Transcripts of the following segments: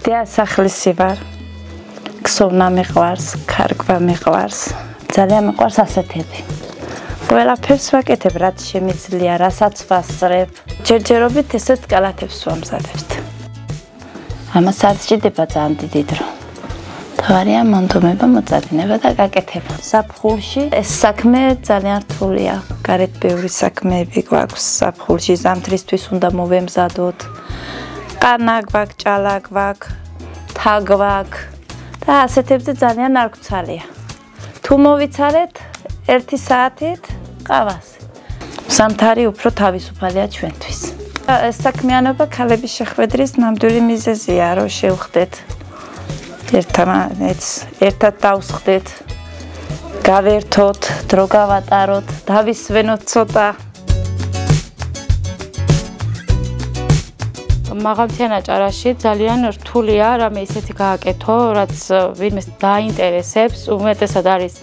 დასახლისი ვარ. ქსოვნა მიყვარს, ქარგვა მიყვარს. ძალიან მიყვარს ასეთები. ყველაფერს ვაკეთებ, რაც შემიძლია, რასაც ვასწრებ. ჯერჯერობით ესეთ კალათებს ვამზადებთ. ამას არ სჭირდება ძალიან დიდი დრო. თავარია მონდომება, მოწადინება და გაკეთება. საფხულში ეს საქმე ძალიან რთულია. გარეთ ბევრი საქმეები გვაქვს საფხულში, ზამთრისთვის უნდა მოვემზადოთ. ყანა გვაქვს, ჭალა გვაქვს, თა გვაქვს და ასეთებზე ძალიან არ გვცალია. თუ მოვიცალეთ 1 საათით ყავას. ზამთარი უფრო თავისუფალია ჩვენთვის. ეს საქმიანობა ქალების შეხვედრის ნამდვილი მიზეზია, რომ შევხვდეთ. ერთად დავსხდეთ, გავერთოთ, დრო გავატაროთ, დავისვენოთ ცოტა. მაღალმთიან აჭარაში ძალიან რთულია რამე ისეთი გააკეთო, რაც ვინმე დაინტერესებს, უმეტესად არის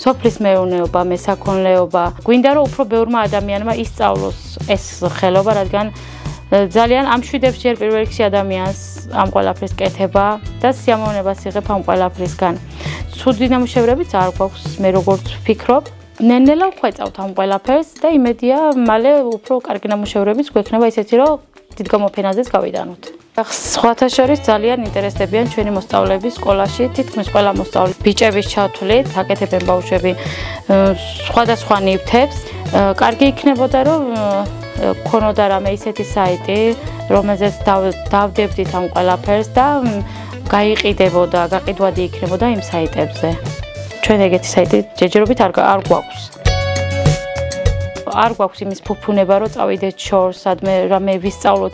სოფლის მეურნეობა, მესაქონლეობა. გვინდა რომ უფრო ბევრმა ადამიანმა ისწავლოს ეს ხელობა, რადგან ძალიან ამშვიდებს ჯერ პირველ რიგში ადამიანს ამ ყველაფრის კეთება და სიამოვნებას იღებ ამ ყველაფრისგან. ცუდი ნამუშევრებიც არ გვაქვს, მე როგორც ვფიქრობ. ნელ-ნელა ვხვეწავთ ამ ყველაფერს და იმედია მალე უფრო კარგი ნამუშევრებიც გვექნება ისეთი, რომ დიდ გამოფენაზეც გავიტანოთ. სხვათა შორის ძალიან ინტერესდებიან ჩვენი მოსწავლეები სკოლაში, თითქმის ყველა მოსწავლე ბიჭების ჩათვლით, აკეთებენ ბავშვები სხვადასხვა ნივთებს. კარგი იქნებოდა რომ ქონოდა რამე ისეთი საიტი, რომელზეც დავდებდით ამ ყველაფერს და გაიყიდებოდა, გაყიდვადი იქნებოდა იმ საიტებზე. ჩვენ ეგეთი საიტი ჯერჯერობით არ გვაქვს. არ გვაქვს იმის ფუფუნება, რომ წავიდეთ შორს, სადმე რამე ვისწავლოთ,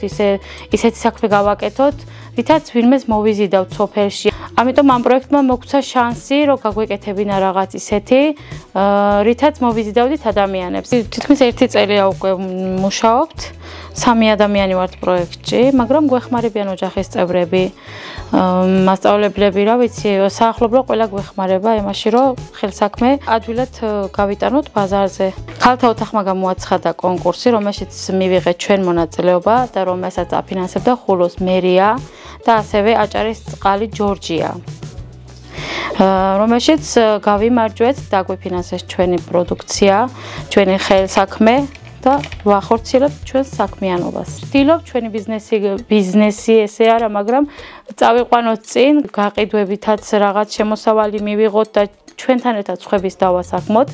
ისეთი საქმე გავაკეთოთ, რითაც ვინმეს მოვიზიდავთ სოფელში. ამიტომ ამ პროექტმა მოგცა შანსი, რომ გაგვეკეთებინა რაღაც ისეთი, რითაც მოვიზიდავდით ადამიანებს. თითქმის 1 წელია უკვე მუშაობთ, 3 ადამიანი ვართ პროექტში, მაგრამ გვეხმარებიან ოჯახის წევრები, მასწავლებლები, რა ვიცი, საახლობლო ყველა გვეხმარება იმაში, რომ ხელსაქმე ადვილად გავიტანოთ ბაზარზე. ქალთა ოთახმა გამოაცხადა კონკურსი, რომელშიც მივიღეთ ჩვენ მონაწილეობა და რომელსაც აფინანსებდა ხულოს მერია და ასევე აჭარის წყალი ჯორჯია. რომელშიც გავიმარჯვეთ, დაგვიფინანსეს ჩვენი პროდუქცია, ჩვენი ხელსაქმე და ვახორციელებთ ჩვენს საქმიანობას. ვცდილობ ჩვენი ბიზნესი ესე არა, მაგრამ წავიყვანოთ წინ, გაყიდვებითაც რაღაც შემოსავალი მივიღოთ და ჩვენთან ერთად სხვების დავასაქმოთ.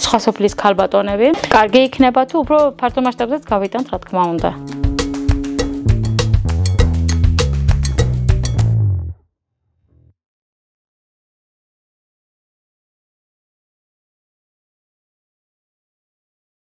სხვა სოფლის ქალბატონები. კარგი იქნება თუ უფრო ფართო მასშტაბზეც გავიტანთ, რა თქმა უნდა.